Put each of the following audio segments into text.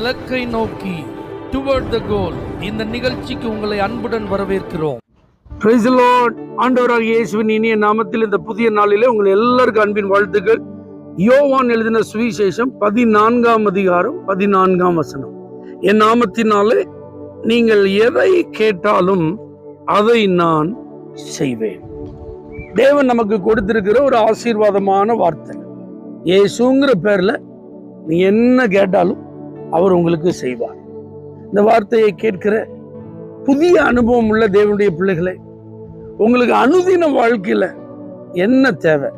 இலக்கை நோக்கி டுவர்ட் த கோல். இந்த நிகழ்ச்சிக்கு உங்களை அன்புடன் வரவேற்கிறோம். Praise the Lord. ஆண்டவராகிய இயேசுவின் இனிய நாமத்தில் இந்த புதிய நாளிலே உங்கள் எல்லாருக்கும் அன்பின் வாழ்த்துக்கள். யோவான் எழுதின சுவிசேஷம் 14ஆம் அதிகாரம் 14ஆம் வசனம். என் நாமத்தினாலே நீங்கள் எதை கேட்டாலும் அதை நான் செய்வேன். தேவன் நமக்கு கொடுத்திருக்கிற ஒரு ஆசீர்வாதமான வார்த்தை. இயேசுங்கிற பேர்ல நீ என்ன கேட்டாலும் அவர் உங்களுக்கு செய்வார். இந்த வார்த்தையை கேட்கிற புதிய அனுபவம் உள்ள தேவனுடைய பிள்ளைகளை, உங்களுக்கு அனுதின வாழ்க்கையில என்ன தேவை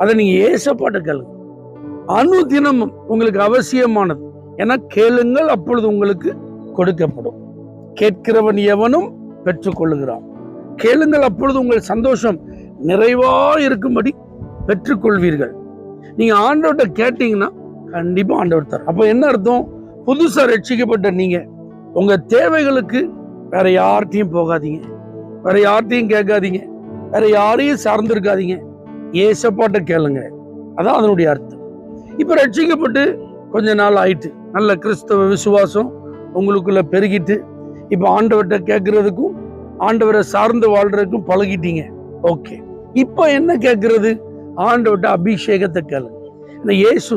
அதை நீங்க ஏசப்பாட்ட கேளுங்க. அனுதினமும் உங்களுக்கு அவசியமானது என கேளுங்கள், அப்பொழுது உங்களுக்கு கொடுக்கப்படும். கேட்கிறவன் எவனும் பெற்றுக்கொள்ளுகிறான். கேளுங்கள், அப்பொழுது உங்கள் சந்தோஷம் நிறைவா இருக்கும்படி பெற்றுக்கொள்வீர்கள். நீங்க ஆண்டவர்கிட்ட கேட்டீங்கன்னா கண்டிப்பா ஆண்டவர் தரும். அப்ப என்ன அர்த்தம்? புதுசா ரட்சிக்கப்பட்ட நீங்க உங்க தேவைகளுக்கு வேற யார்கிட்டையும் போகாதீங்க, வேற யார்கிட்டையும் கேட்காதீங்க, வேற யாரையும் சார்ந்திருக்காதீங்க. ஏசப்பாட்ட கேளுங்க. அதான் அதனுடைய அர்த்தம். இப்ப ரட்சிக்கப்பட்டு கொஞ்ச நாள் ஆயிட்டு, நல்ல கிறிஸ்தவ விசுவாசம் உங்களுக்குள்ள பெருகிட்டு, இப்ப ஆண்டவர்கிட்ட கேட்கறதுக்கும் ஆண்டவரை சார்ந்து வாழ்றதுக்கும் பழகிட்டீங்க. ஓகே, இப்ப என்ன கேட்கறது? ஆண்டவர்கிட்ட அபிஷேகத்தை கேளுங்க. இந்த இயேசு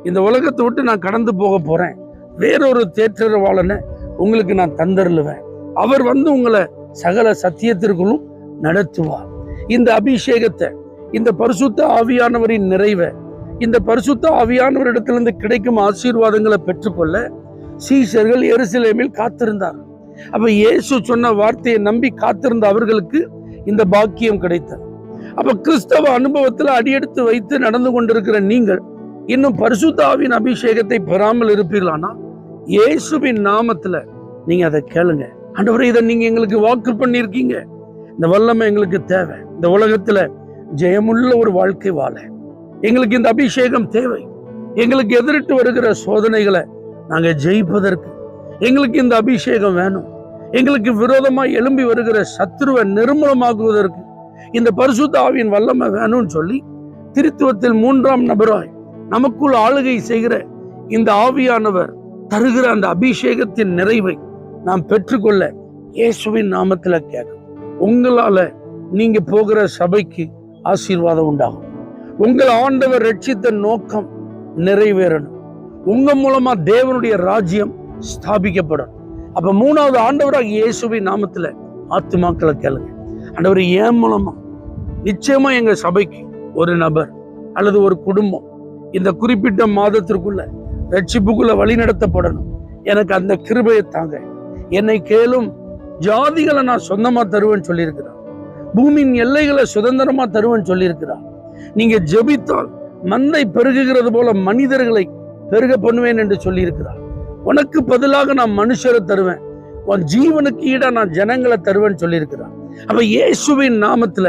இந்த உலகத்தை விட்டு நான் கடந்து போக போறேன், வேறொரு தேற்றரவாளனை உங்களுக்கு நான் தந்தருளுவேன். அவர் வந்து உங்களை சகல சத்தியத்திற்குள்ளும் நடத்துவார். இந்த அபிஷேகத்தை, இந்த பரிசுத்த ஆவியானவரின் நிறைவை, இந்த பரிசுத்த ஆவியானவரிடத்திலிருந்து கிடைக்கும் ஆசீர்வாதங்களை பெற்றுக்கொள்ள சீஷர்கள் எருசலேமில் காத்திருந்தார்கள். அப்ப இயேசு சொன்ன வார்த்தையை நம்பி காத்திருந்த அவர்களுக்கு இந்த பாக்கியம் கிடைத்தது. அப்ப கிறிஸ்தவ அனுபவத்துல அடியெடுத்து வைத்து நடந்து கொண்டிருக்கிற நீங்கள் இன்னும் பரிசுத்த ஆவியின் அபிஷேகத்தை பெறாமல் இருப்பீர்களானா, இயேசுவின் நாமத்துல நீங்க அதை கேளுங்க. ஆண்டவரே, இதை நீங்க எங்களுக்கு வாக்கு பண்ணியிருக்கீங்க, இந்த வல்லமை எங்களுக்கு தேவை. இந்த உலகத்துல ஜெயமுள்ள ஒரு வாழ்க்கை வாழ எங்களுக்கு இந்த அபிஷேகம் தேவை. எங்களுக்கு எதிரிட்டு வருகிற சோதனைகளை நாங்க ஜெயிப்பதற்கு எங்களுக்கு இந்த அபிஷேகம் வேணும். எங்களுக்கு விரோதமாய் எழும்பி வருகிற சத்துருவை நிர்மூலமாக்குவதற்கு இந்த பரிசுத்த ஆவியின் வல்லமை வேணும்னு சொல்லி திருத்துவத்தில் 3ஆம் நபராய் நமக்குள் ஆளுகை செய்கிற இந்த ஆவியானவர் தருகிற அந்த அபிஷேகத்தின் நிறைவை நாம் பெற்றுக்கொள்ள இயேசுவின் நாமத்துல கேட்கும். உங்களால நீங்க போகிற சபைக்கு ஆசீர்வாதம் உண்டாகும். உங்கள் ஆண்டவர் ரட்சித்த நோக்கம் நிறைவேறணும். உங்க மூலமா தேவனுடைய ராஜ்யம் ஸ்தாபிக்கப்படும். அப்ப 3வது ஆண்டவராக இயேசுவின் நாமத்துல ஆத்துமாக்களை கேளுங்க. ஆண்டவர், ஏன் மூலமா நிச்சயமா எங்க சபைக்கு ஒரு நபர் அல்லது ஒரு குடும்பம் இந்த குறிப்பிட்ட மாதத்திற்குள்ள ரட்சிப்புக்குள்ள வழி நடத்தப்படணும். எனக்கு அந்த கிருபையை தாங்க. என்னை கேளும், ஜாதிகளை நான் சொந்தமா தருவேன்னு சொல்லியிருக்கிறார். பூமியின் எல்லைகளை சுதந்திரமா தருவேன்னு சொல்லியிருக்கிறார். நீங்க ஜெபித்தால் மந்தை பெருகுகிறது போல மனிதர்களை பெருக பண்ணுவேன் என்று சொல்லியிருக்கிறார். உனக்கு பதிலாக நான் மனுஷரை தருவேன், உன் ஜீவனுக்கு ஈடா நான் ஜனங்களை தருவேன்னு சொல்லியிருக்கிறார். அப்ப இயேசுவின் நாமத்துல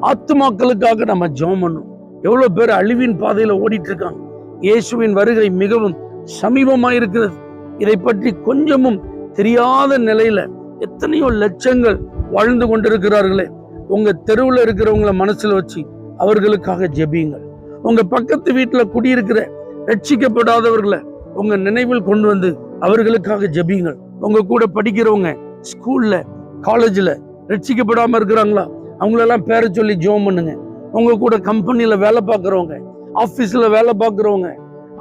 ஆத்துமாக்களுக்காக நம்ம ஜெபம் பண்ணணும். எவ்வளவு பேர் அழிவின் பாதையில ஓடிட்டு இருக்காங்க. இயேசுவின் வருகை மிகவும் சமீபமாயிருக்கிறது. இதை பற்றி கொஞ்சமும் தெரியாத நிலையில எத்தனையோ லட்சங்கள் வாழ்ந்து கொண்டிருக்கிறார்களே. உங்க தெருவில் இருக்கிறவங்களை மனசுல வச்சு அவர்களுக்காக ஜெபியுங்கள். உங்க பக்கத்து வீட்டுல குடியிருக்கிற ரட்சிக்கப்படாதவர்களை உங்க நினைவில் கொண்டு வந்து அவர்களுக்காக ஜெபியுங்கள். உங்க கூட படிக்கிறவங்க ஸ்கூல்ல காலேஜ்ல ரட்சிக்கப்படாம இருக்கிறாங்களா, அவங்களெல்லாம் பேரை சொல்லி ஜெபம் பண்ணுங்க. உங்க கூட கம்பெனியில வேலை பார்க்கிறவங்க, ஆபீஸ்ல வேலை பார்க்கிறவங்க,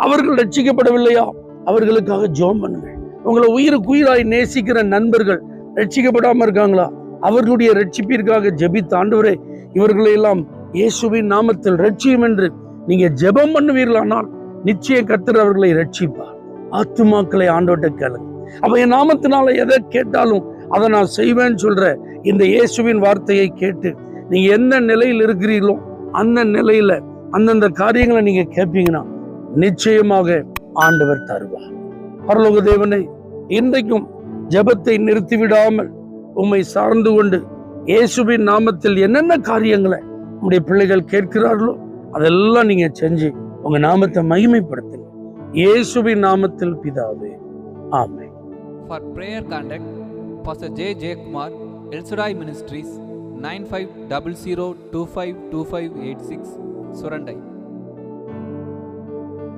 அவர்கள் ரட்சிக்கப்படவில்லையா, அவர்களுக்காக ஜெபம் பண்ணுங்க. உங்களை உயிருக்கு உயிராய் நேசிக்கிற நண்பர்கள் ரட்சிக்கப்படாம இருக்காங்களா, அவர்களுடைய ரட்சிப்பிற்காக ஜெபித்த ஆண்டவரே, இவர்களை எல்லாம் இயேசுவின் நாமத்தில் ரட்சியும் என்று நீங்க ஜெபம் பண்ணுவீர்களானால் நிச்சயம் கர்த்தர் அவர்களை ரட்சிப்பார். ஆத்துமாக்களை ஆண்டவர்கிட்ட கேளுங்க. அப்ப என் நாமத்தினால எதை கேட்டாலும் அதை நான் செய்வேன்னு சொல்ற இந்த இயேசுவின் வார்த்தையை கேட்டு நீங்க என்ன நிலையில் இருக்கிறீர்களோ அந்த நிலையில அந்தந்த காரியங்களை நீங்க கேட்பீங்கன்னா நிச்சயமாக ஆண்டவர் தருவார். பரலோக தேவனே, இன்றைக்கும் ஜெபத்தை நிறுத்திவிடாமல் உம்மை சார்ந்து கொண்டு இயேசுவின் நாமத்தில் என்னென்ன காரியங்களை உங்களுடைய பிள்ளைகள் கேட்கிறார்களோ அதெல்லாம் நீங்க செஞ்சு உங்க நாமத்தை மகிமைப்படுத்துங்க. இயேசுவின் நாமத்தில் பிதாவே, ஆமென். For prayer contact Pastor J. J. Kumar, El Shaddai Ministries, 9500252586, Surandai.